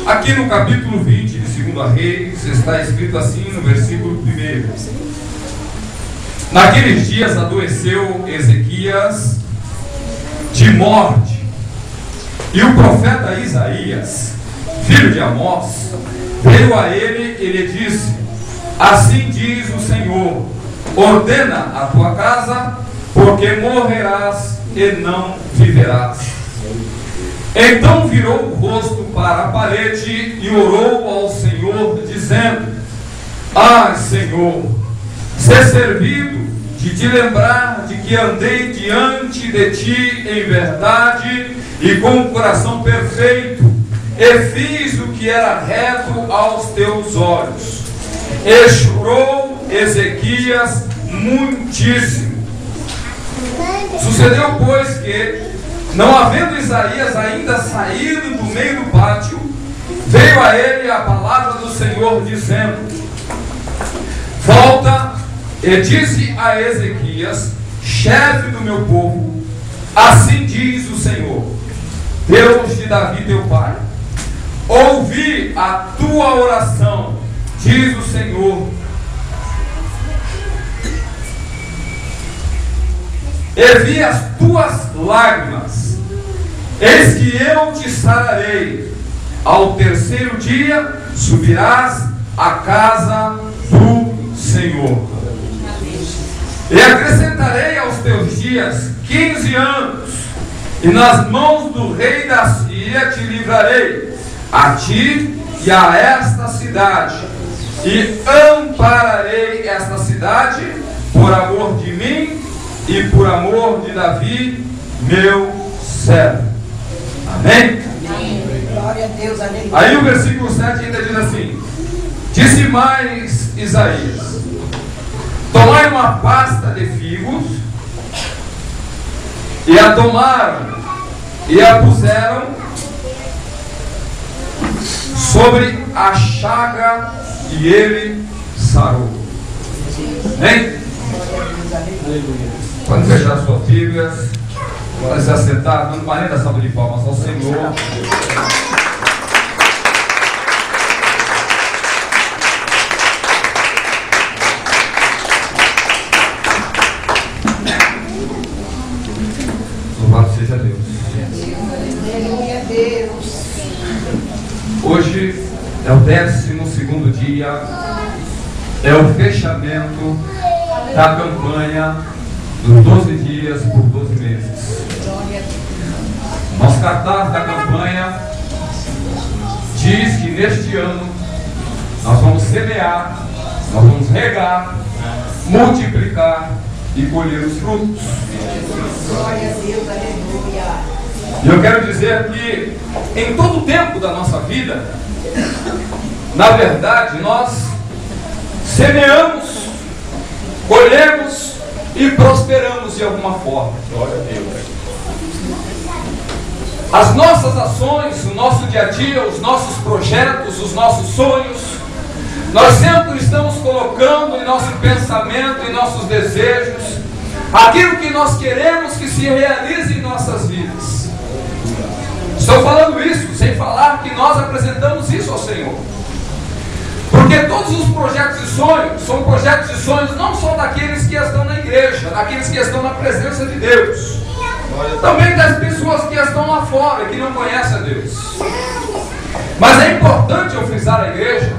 Aqui no capítulo 20 de 2 Reis, está escrito assim no versículo 1: Naqueles dias adoeceu Ezequias de morte, e o profeta Isaías, filho de Amós, veio a ele e lhe disse: Assim diz o Senhor, ordena a tua casa, porque morrerás e não viverás. Então virou o rosto para a parede e orou ao Senhor, dizendo: Ai, Senhor, ser servido de te lembrar de que andei diante de ti em verdade e com o coração perfeito, e fiz o que era reto aos teus olhos. E chorou Ezequias muitíssimo. Sucedeu, pois, que, não havendo Isaías ainda saído do meio do pátio, veio a ele a palavra do Senhor, dizendo: Volta e disse a Ezequias, chefe do meu povo: Assim diz o Senhor, Deus de Davi teu pai, ouvi a tua oração, diz o Senhor, e vi as tuas lágrimas, eis que eu te sararei. Ao terceiro dia subirás à casa do Senhor, e acrescentarei aos teus dias 15 anos, e nas mãos do rei da Síria te livrarei, a ti e a esta cidade, e ampararei esta cidade por amor de mim e por amor de Davi, meu servo. Amém? Amém. Glória a Deus, aleluia. Aí o versículo 7 ainda diz assim: Disse mais Isaías: Tomai uma pasta de figos, e a tomaram, e a puseram sobre a chaga, e ele sarou. Amém? Pode fechar suas Bíblias, pode se assentar, dando uma linda salva de palmas ao Senhor. Louvado seja Deus. Aleluia a Deus. Hoje é o 12º dia, é o fechamento da campanha dos 12 dias por 12 meses. Nosso cartaz da campanha diz que neste ano nós vamos semear, nós vamos regar, multiplicar e colher os frutos. Glória a Deus, aleluia. E eu quero dizer que em todo o tempo da nossa vida, na verdade, nós semeamos, colhemos e prosperamos de alguma forma. Glória a Deus. As nossas ações, o nosso dia a dia, os nossos projetos, os nossos sonhos, nós sempre estamos colocando em nosso pensamento, em nossos desejos, aquilo que nós queremos que se realize em nossas vidas. Estou falando isso sem falar que nós apresentamos isso ao Senhor. Porque todos os projetos e sonhos são projetos e sonhos não só daqueles que estão na igreja, daqueles que estão na presença de Deus, também das pessoas que estão lá fora, que não conhecem a Deus. Mas é importante eu frisar à igreja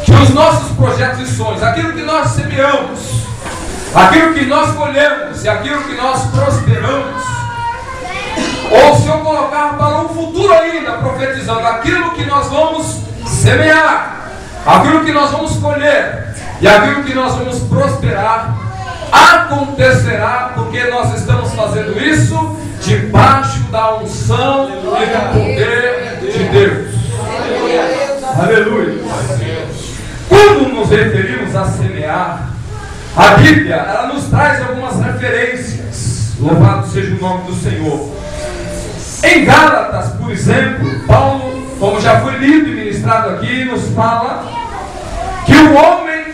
que os nossos projetos e sonhos, aquilo que nós semeamos, aquilo que nós colhemos e aquilo que nós prosperamos, ou se eu colocar para um futuro ainda, profetizando aquilo que nós vamos semear, aquilo que nós vamos colher e aquilo que nós vamos prosperar, acontecerá, porque nós estamos fazendo isso debaixo da unção e do poder de Deus. Aleluia. Quando nos referimos a semear, a Bíblia ela nos traz algumas referências. Louvado seja o nome do Senhor. Em Gálatas, por exemplo, Paulo, como já foi lido e ministrado aqui, nos fala que o homem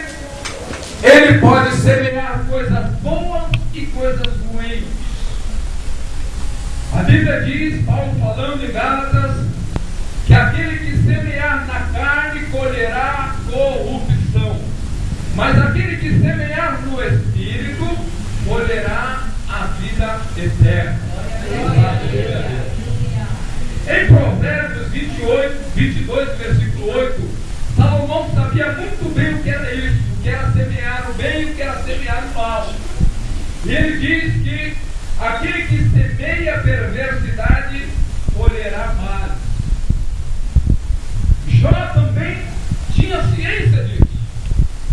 ele pode semear coisas boas e coisas ruins. A Bíblia diz, Paulo falando em Gálatas, que aquele que 22, versículo 8, Salomão sabia muito bem o que era isso, o que era semear o bem e o que era semear o mal. E ele diz que aquele que semeia a perversidade colherá males. Jó também tinha ciência disso.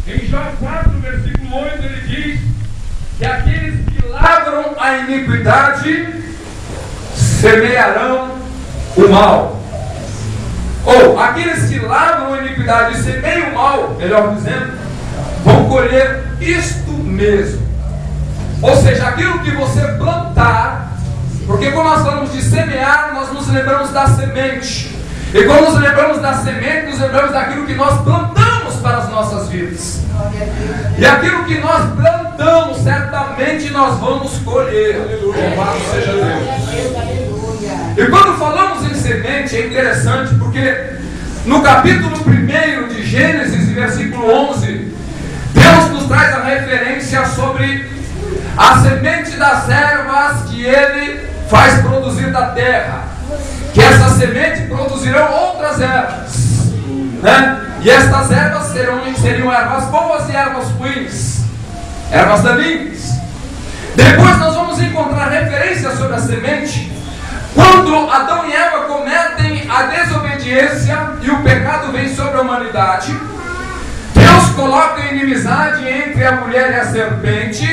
Em Jó 4, versículo 8, ele diz que aqueles que lavram a iniquidade semearão o mal. Ou aqueles que lavram a iniquidade e semeiam o mal, melhor dizendo, vão colher isto mesmo. Ou seja, aquilo que você plantar, porque quando nós falamos de semear, nós nos lembramos da semente. E quando nos lembramos da semente, nos lembramos daquilo que nós plantamos para as nossas vidas. E aquilo que nós plantamos, certamente nós vamos colher. Louvado seja Deus. E quando falamos em semente, é interessante, porque no capítulo 1 de Gênesis, versículo 11, Deus nos traz a referência sobre a semente das ervas que Ele faz produzir da terra. Que essa semente produzirão outras ervas, né? E estas ervas seriam ervas boas e ervas ruins, ervas daninhas. Depois nós vamos encontrar referências sobre a semente, quando Adão e Eva cometem a desobediência e o pecado vem sobre a humanidade. Deus coloca a inimizade entre a mulher e a serpente,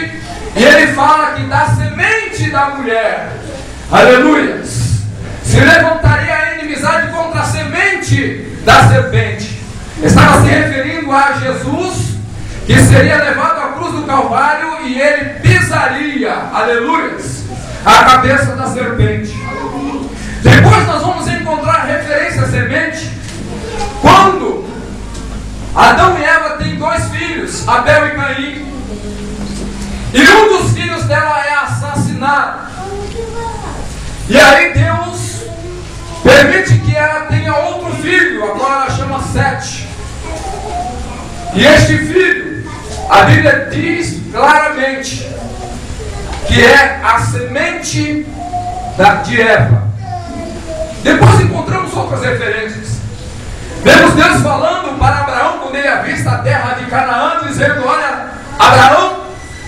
e Ele fala que da semente da mulher, aleluia, se levantaria a inimizade contra a semente da serpente. Estava se referindo a Jesus, que seria levado à cruz do Calvário e ele pisaria, aleluia, a cabeça da serpente. Depois nós vamos encontrar referência à semente quando Adão e Eva têm dois filhos, Abel e Caim, e um dos filhos dela é assassinado. E aí Deus permite que ela tenha outro filho, agora ela chama Sete. E este filho, a Bíblia diz claramente que é a semente de Eva. Depois encontramos outras referências. Vemos Deus falando para Abraão, quando ele avista a terra de Canaã, dizendo: olha, Abraão,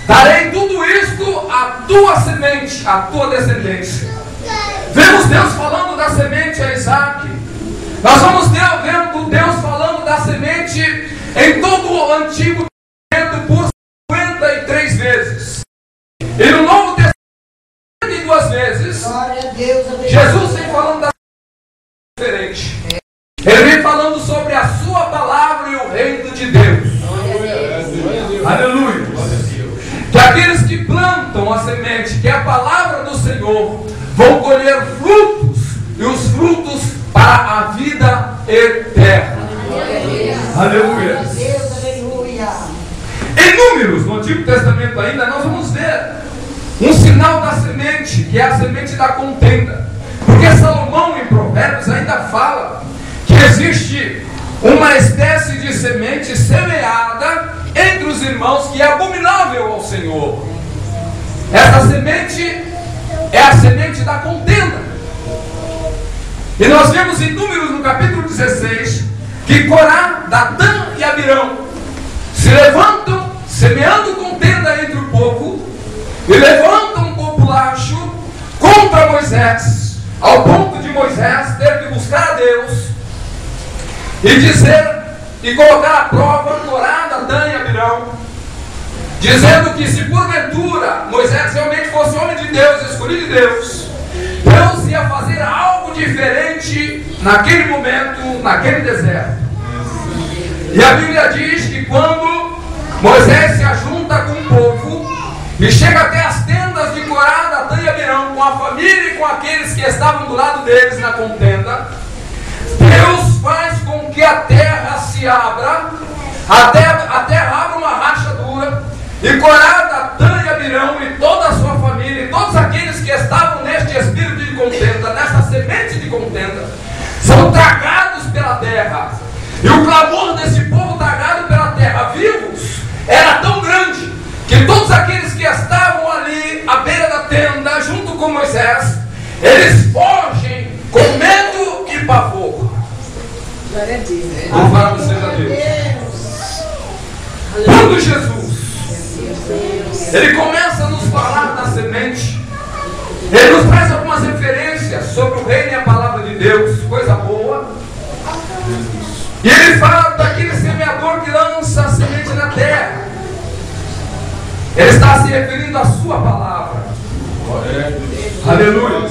darei tudo isto à tua semente, à tua descendência. Vemos Deus falando da semente a Isaac. Nós vamos vendo Deus falando da semente em todo o Antigo Testamento por 53 vezes. E no Novo Testamento, 52 vezes. Jesus vem falando da semente diferente. Ele vem falando sobre a sua palavra e o reino de Deus. Aleluia. Que aqueles que plantam a semente, que é a palavra do Senhor, vão colher frutos, e os frutos para a vida eterna. Aleluia. Em Números, no Antigo Testamento ainda, nós vamos ver um sinal da semente, que é a semente da contenda. Porque Salomão, em Provérbios, ainda fala que existe uma espécie de semente semeada entre os irmãos que é abominável ao Senhor. Essa semente é a semente da contenda. E nós vemos em Números, no capítulo 16, que Corá, Datã e Abirão se levantam, semeando contenda entre o povo, e levantam um populacho contra Moisés, ao ponto de Moisés ter que buscar a Deus e dizer, e colocar à prova Corá, Datã e Abirão, dizendo que se porventura Moisés realmente fosse homem de Deus, escolhido de Deus, Deus ia fazer algo diferente naquele momento, naquele deserto. E a Bíblia diz que quando Moisés se ajunta com o povo e chega até as tendas de Corá, Datã e Abirão, com a família e com aqueles que estavam do lado deles na contenda, Deus faz com que a terra se abra, a terra abra uma rachadura, e Corá, Datã e Abirão e toda a sua família, e todos aqueles que estavam neste espírito de contenda, nesta semente de contenda, são tragados pela terra. E o clamor desse povo tragado pela terra, vivos, era tão grande, que todos aqueles que estavam ali à beira da tenda, junto com Moisés, eles fogem com medo e pavor. Glória a Deus. Louvado seja Deus. Quando Jesus ele começa a nos falar da semente, ele nos traz algumas referências sobre o reino e a palavra de Deus, coisa boa. E ele fala daquele semeador que lança a semente na terra. Ele está se referindo à sua palavra. Aleluia.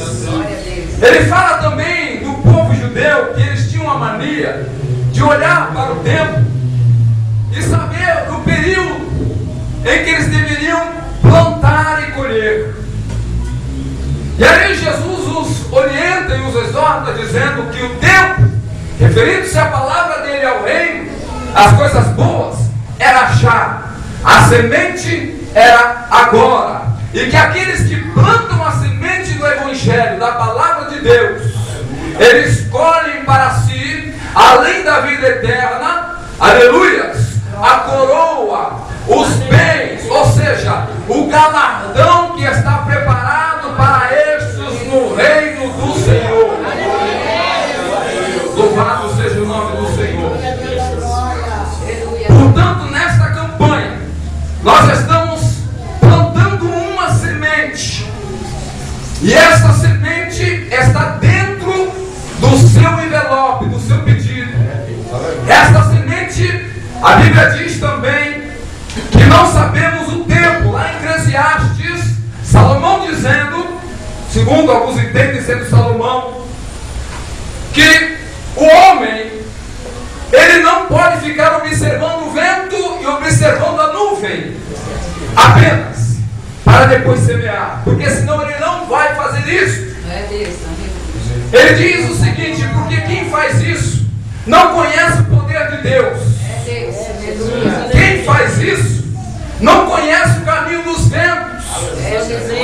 Ele fala também do povo judeu, que eles tinham a mania de olhar para o tempo e saber o período em que eles deveriam plantar e colher. E aí Jesus os orienta e os exorta, dizendo que o tempo, referindo-se à palavra dele ao reino, as coisas boas, era já. A semente era agora. E que aqueles que plantam a semente do Evangelho, da palavra de Deus, eles escolhem para si, além da vida eterna, aleluias, a coroa, os bens, ou seja, o galardão que está preparado para estes no reino do Senhor. Louvado seja o nome do Senhor. Portanto, nesta campanha, nós estamos plantando uma semente, e essa semente está dentro do seu envelope, do seu pedido. Esta semente, a Bíblia diz também que não sabemos o tempo. Lá em Eclesiastes, Salomão dizendo, segundo alguns entendem sendo Salomão, que o homem, ele não pode ficar observando o vento e observando a nuvem apenas, para depois semear, porque senão ele não vai fazer isso. Ele diz o seguinte: porque quem faz isso não conhece o poder de Deus. Quem faz isso não conhece o caminho dos ventos,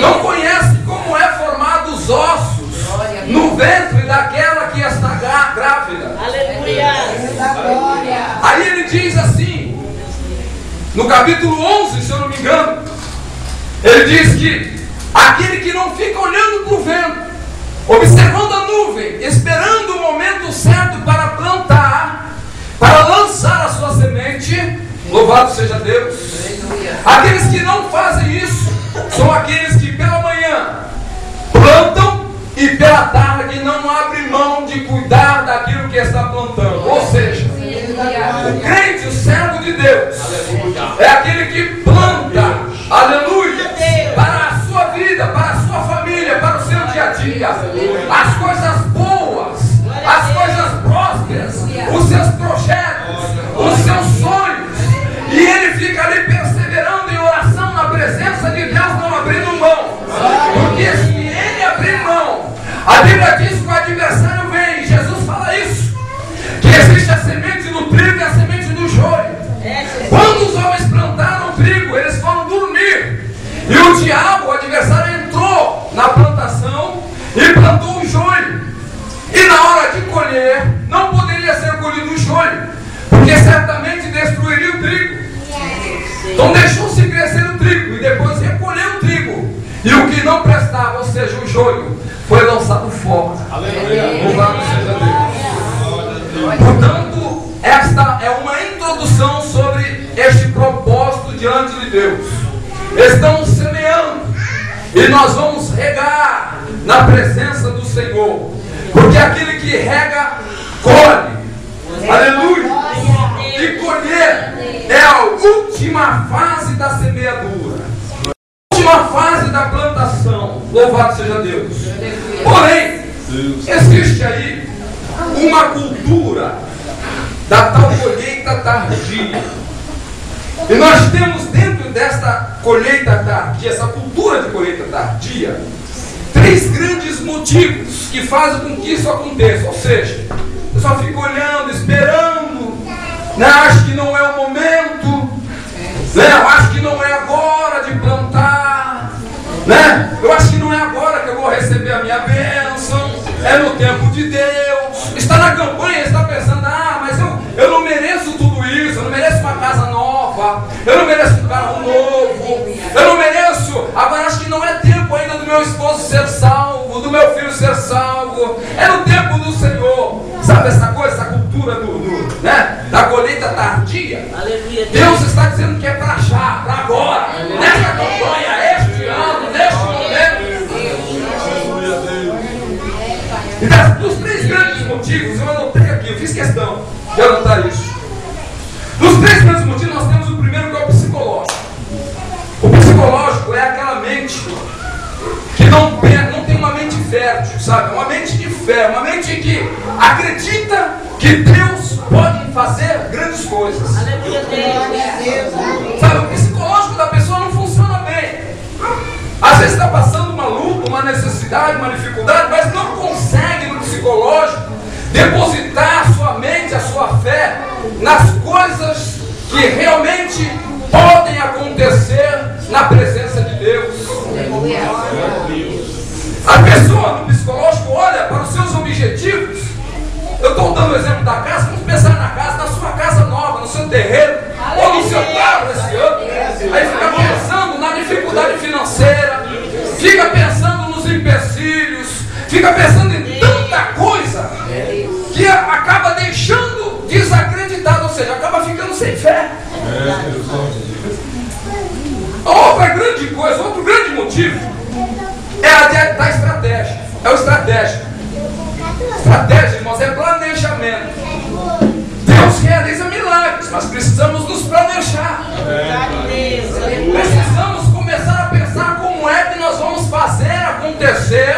não conhece como é formado os ossos no ventre daquela que está grávida. Aleluia. Aí ele diz assim, no capítulo 11, se eu não me engano, ele diz que aquele que não fica olhando para o vento, observando a nuvem, esperando o momento certo para plantar, para lançar a sua semente, louvado seja Deus. Aqueles que não fazem isso são aqueles que pela manhã plantam e pela tarde não abrem mão de cuidar daquilo que está plantando. Ou seja, o crente, o servo de Deus, é aquele que planta, aleluia, para a sua vida, para a sua família, para o seu dia a dia, as coisas boas, as coisas prósperas, os seus projetos, os seus sonhos, e ele fica ali perseverando em oração na presença de Deus, não abrindo mão, porque se ele abrir mão, a Bíblia diz que o adversário vem. Jesus fala isso, que existe a semente do trigo e a semente do joio. Quando os homens plantaram o trigo, eles foram dormir, e o diabo, o adversário, entrou na plantação e plantou o joio. E na hora de colher, não poderia ser colhido o joio, porque certamente destruiria o trigo. Então deixou-se crescer o trigo, e depois recolheu o trigo, e o que não prestava, ou seja, o joio, foi lançado fora. Louvado seja Deus. Portanto, esta é uma introdução sobre este propósito diante de Deus. Estamos semeando, e nós vamos regar na presença do Senhor, porque aquele que rega, colhe. Aleluia. E colher é a última fase da semeadura, a última fase da plantação. Louvado seja Deus. Porém, existe aí uma cultura da tal colheita tardia. E nós temos dentro desta colheita tardia, essa cultura de colheita tardia, três grandes motivos que fazem com que isso aconteça. Ou seja, eu só fico olhando, esperando, né? Acho que não é o momento, né? Eu acho que não é agora de plantar, né? Eu acho que não é agora que eu vou receber a minha bênção, é no tempo de Deus. Está na campanha, está pensando, mas eu não mereço tudo isso, eu não mereço uma casa nova, eu não mereço um carro novo, eu não mereço, agora acho que não é tempo ainda do meu esposo ser salvo, do meu filho ser salvo, é no tempo do Senhor. Sabe essa coisa, essa cultura curva da colheita tardia. Aleluia. Deus está dizendo que é para já, para agora, nesta campanha, este ano, neste momento. E dos 3 grandes motivos, eu anotei aqui, eu fiz questão de anotar isso. Dos 3 grandes motivos, nós temos o primeiro, que é o psicológico. O psicológico é aquela mente que não tem uma mente fértil, sabe? Uma mente de fé, uma mente que acredita que Deus pode fazer grandes coisas. Aleluia, Deus. Sabe, o psicológico da pessoa não funciona bem. Às vezes está passando uma luta, uma necessidade, uma dificuldade, mas não consegue no psicológico depositar a sua mente, a sua fé nas coisas que realmente podem acontecer na presença de Deus. A pessoa no psicológico olha para os seus objetivos. Eu estou dando o exemplo da casa. Vamos pensar na casa, na sua casa nova, no seu terreno, ou no seu carro esse ano. Aí fica pensando na dificuldade financeira, fica pensando nos empecilhos, fica pensando em tanta coisa que acaba deixando desacreditado, ou seja, acaba ficando sem fé. Outra grande coisa, outro grande motivo é a da estratégia. É o estratégico. Estratégia, irmãos, é planejamento. Deus realiza milagres, mas precisamos nos planejar. Precisamos começar a pensar como é que nós vamos fazer acontecer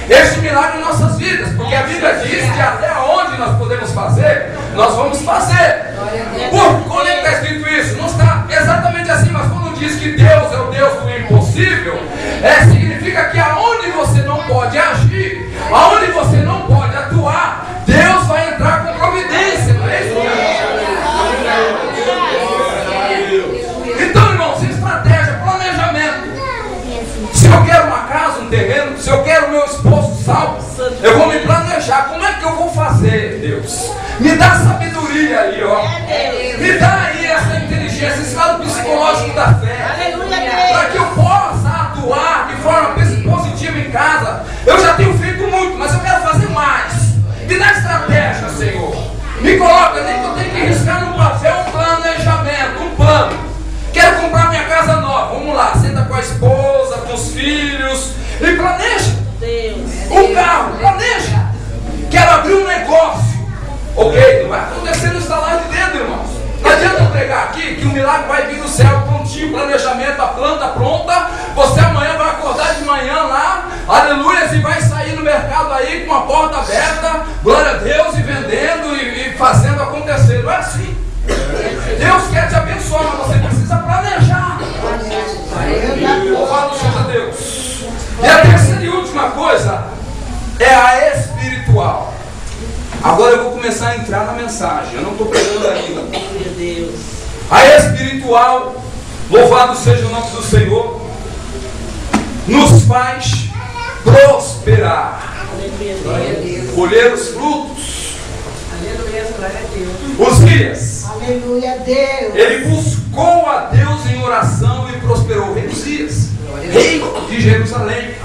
este milagre em nossas vidas. Porque a Bíblia diz que até onde nós podemos fazer, nós vamos fazer. Quando está escrito isso? Não está exatamente assim, mas quando diz que Deus é o Deus do impossível, significa que aonde você não pode agir, aonde você não pode atuar, Deus vai entrar com providência, não é isso? Então, irmãos, estratégia, planejamento. Se eu quero uma casa, um terreno, se eu quero o meu esposo salvo, eu vou me planejar. Como é que eu vou fazer, Deus? Me dá sabedoria aí, ó. Me dá aí essa inteligência, esse lado psicológico da fé, para que eu possa atuar de forma positiva em casa. Eu já tenho feito muito, mas eu quero fazer mais. Me dá estratégia, Senhor. Me coloca, nem que eu tenho que riscar no papel um planejamento, um plano. Quero comprar minha casa nova. Vamos lá, senta com a esposa, com os filhos e planeja. Um carro, planeja. Quero abrir um negócio. Ok, não vai acontecer no estalar de dedo, irmãos. Não adianta eu pregar aqui que o milagre vai vir do céu prontinho, planejamento, a planta pronta. Você amanhã vai acordar de manhã lá, aleluia, e vai sair no mercado aí com a porta aberta, glória a Deus, e vendendo e fazendo acontecer. Não é assim. Deus quer te abençoar, mas você precisa planejar. Louvado seja Deus. E a terceira e última coisa é a espiritual. Agora eu vou começar a entrar na mensagem. Eu não estou pregando ainda. A espiritual, louvado seja o nome do Senhor, nos faz prosperar, colher os frutos. Aleluia, glória a Deus. Uzias, Aleluia, Deus. ele buscou a Deus em oração e prosperou. O rei Uzias, rei de Jerusalém.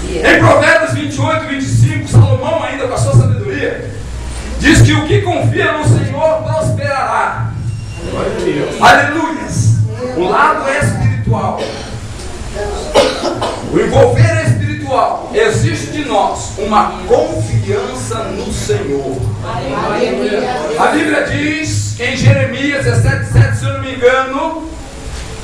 Em Provérbios 28 e 25, Salomão, ainda com a sua sabedoria, diz que o que confia no Senhor prosperará. Aleluias. O lado é espiritual. O envolver é espiritual. Existe de nós uma confiança no Senhor. A Bíblia diz em Jeremias 17:7, se eu não me engano,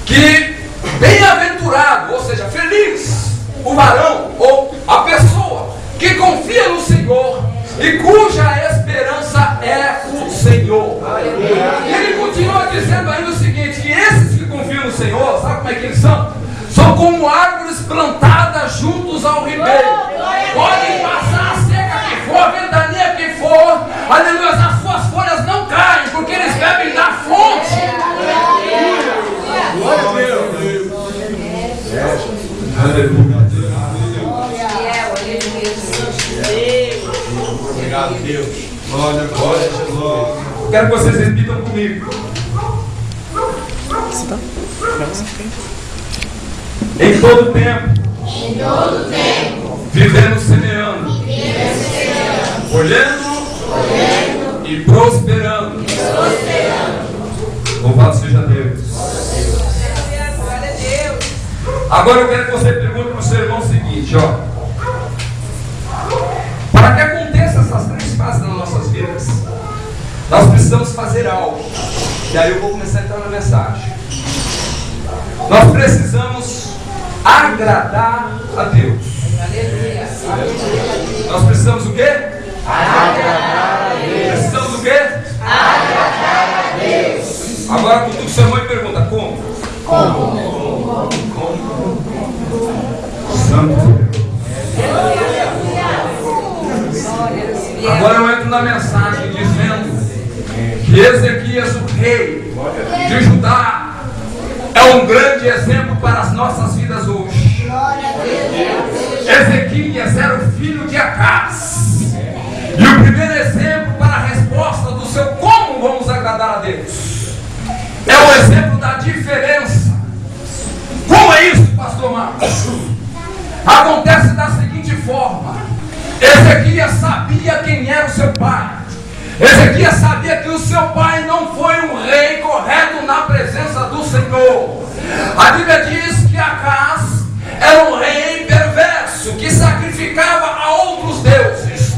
que bem-aventurado, ou seja, feliz, o varão ou a pessoa que confia no Senhor e cuja esperança é o Senhor. E ele continua dizendo ainda o seguinte, que esses que confiam no Senhor, sabe como é que eles são? São como árvores plantadas juntos ao ribeiro. Podem passar a seca que for, a ventania que for, aleluia, as suas folhas não caem, porque eles bebem da fonte. Glória a Deus. Aleluia. Obrigado, Deus. Glória, glória, glória. Quero que vocês repitam comigo. Em todo tempo, vivendo semeando, colhendo e prosperando. Louvado seja Deus. Agora eu quero que você pergunte para o seu irmão o seguinte, ó. Para que aconteça essas três fases nas nossas vidas, nós precisamos fazer algo. E aí eu vou começar a entrar na mensagem. Nós precisamos agradar a Deus. Nós precisamos o quê? Agradar a Deus. Precisamos o quê? Agradar a Deus. Agora cutuca o seu irmão e pergunta, como? Como? Santo Deus. Agora eu entro na mensagem dizendo que Ezequias, o rei de Judá, é um grande exemplo para as nossas vidas hoje. Ezequias era o filho de Acaz. E o primeiro exemplo para a resposta do seu como vamos agradar a Deus é o exemplo da diferença. Como é isso, pastor Marcos? Acontece da seguinte forma: Ezequias sabia quem era o seu pai. Ezequias sabia que o seu pai não foi um rei correto na presença do Senhor. A Bíblia diz que Acaz era um rei perverso que sacrificava a outros deuses.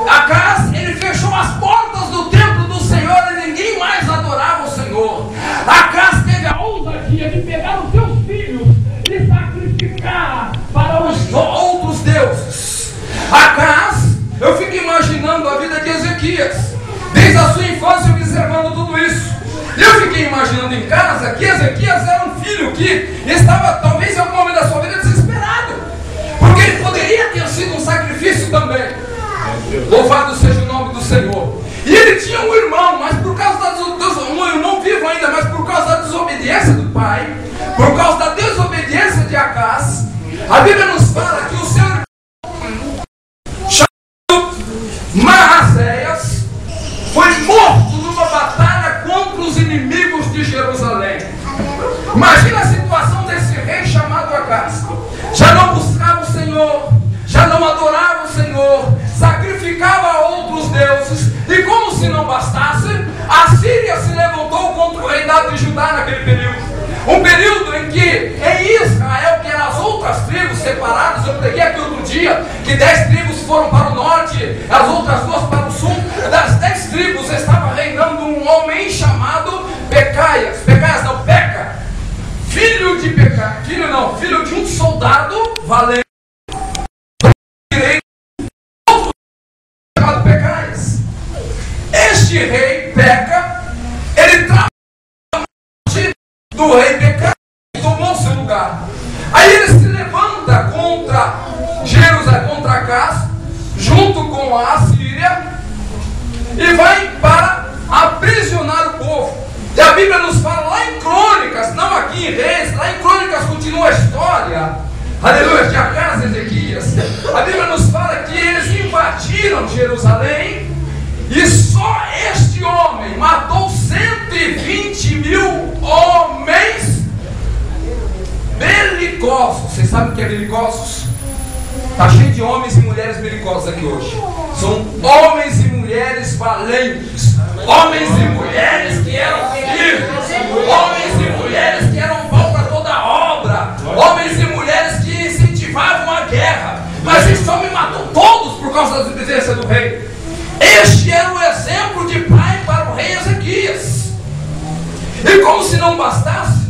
Acaz, ele fechou as portas do templo do Senhor e ninguém mais adorava o Senhor. Acaz teve a ousadia de pegar os seus filhos e sacrificar para os outros deuses. Acaz, eu fico imaginando a vida de Ezequias, desde a sua infância observando tudo isso. Eu fiquei imaginando em casa que Ezequias era um filho que estava talvez em algum momento da sua vida desesperado, porque ele poderia ter sido um sacrifício também. Louvado seja o nome do Senhor. E ele tinha um irmão, mas por causa um irmão vivo ainda, mas por causa da desobediência do pai, por causa da desobediência de Acaz, a Bíblia nos fala que o seu irmão, chamado Maazéias, foi morto numa batalha contra os inimigos de Jerusalém. Imagina a situação desse rei chamado Acaz. Já não buscava o Senhor, já não adorava o Senhor, sacrificava a outros deuses, e como se não bastasse, a Síria se levantou contra o reinado de Judá naquele período. Um período em que em Israel, que eram as outras tribos separadas, eu preguei aqui outro dia, que 10 tribos foram para o norte, as outras 2 para o sul. Das 10 tribos estava reinando um homem chamado Pecaias. Pecaias não, Peca. Filho de Peca, filho de um soldado valente, chamado Pecaias. Este rei Peca, ele trabalhou do rei Pecaias e tomou seu lugar. Aí ele se levanta contra Jerusalém, contra Acaz, junto com a Assíria, e vai para aprisionar o povo. E a Bíblia nos fala lá em Crônicas, não aqui em Reis, lá em Crônicas continua a história, aleluia, de Acaz e Ezequias. A Bíblia nos fala que eles invadiram Jerusalém, e só este homem matou 120.000 homens belicosos. Vocês sabem o que é belicosos? Está cheio de homens e mulheres belicosos aqui hoje. São homens e mulheres valentes, homens e mulheres que eram firmes, homens e mulheres que eram pau para toda obra, homens e mulheres que incentivavam a guerra. Mas esse homem matou todos por causa da desobediência do rei. Este era o exemplo de pai para o rei Ezequias. E como se não bastasse,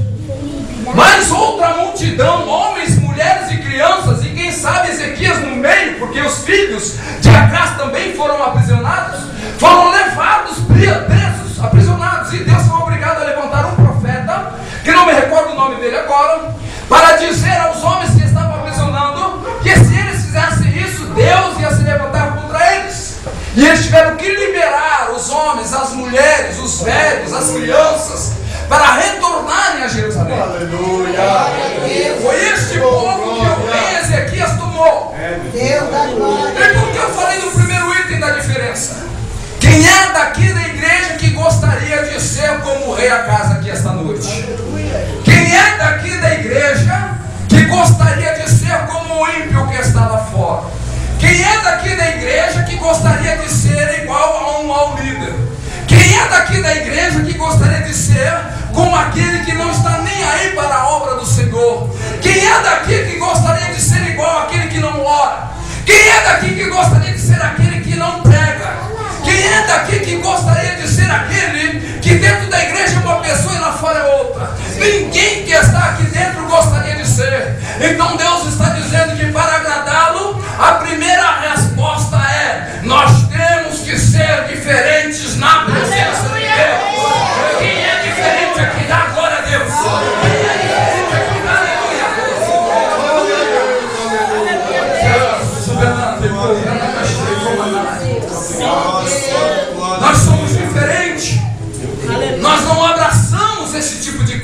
mais outra multidão, homens, mulheres e crianças, e quem sabe Ezequias no meio, porque os filhos de Acaz também foram aprisionados, foram levados presos, aprisionados, e Deus foi obrigado a levantar um profeta, que não me recordo o nome dele agora, para dizer aos homens que estavam aprisionando, que se eles fizessem isso, Deus ia se levantar contra eles. E eles tiveram que liberar os homens, as mulheres, os velhos, as crianças, para retornarem a Jerusalém. Aleluia. Foi este povo que o rei Ezequias tomou. Deus da glória. E por que eu falei no primeiro item da diferença? Quem é daqui da igreja que gostaria de ser como o rei Acaz aqui esta noite? Quem é daqui da igreja que gostaria de ser como o ímpio que está lá fora? Quem é daqui da igreja que gostaria de ser igual a um mau líder?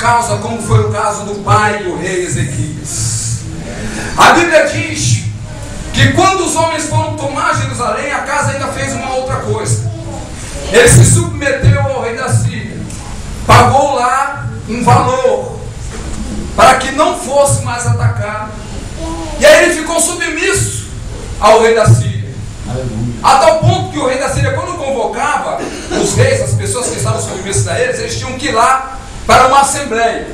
causa, como foi o caso do pai do rei Ezequias. A Bíblia diz que quando os homens foram tomar Jerusalém, a casa ainda fez uma outra coisa. Ele se submeteu ao rei da Síria, pagou lá um valor para que não fosse mais atacado, e aí ele ficou submisso ao rei da Síria. A tal ponto que o rei da Síria, quando convocava os reis, as pessoas que estavam submissas a eles tinham que ir lá para uma assembleia.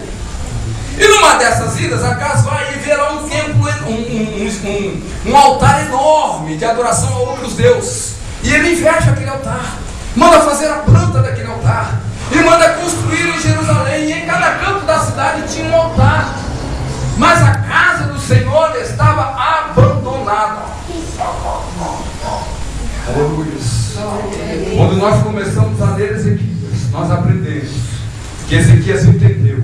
E numa dessas idas, Acaz vai e vê lá um templo, um altar enorme de adoração a outros deuses. E ele inveja aquele altar, manda fazer a planta daquele altar, e manda construir em Jerusalém. E em cada canto da cidade tinha um altar, mas a casa do Senhor estava abandonada. Aleluia. Quando nós começamos a ler Ezequias, nós aprendemos que Ezequias entendeu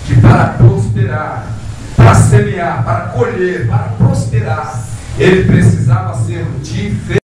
que para prosperar, para semear, para colher, para prosperar, ele precisava ser diferente.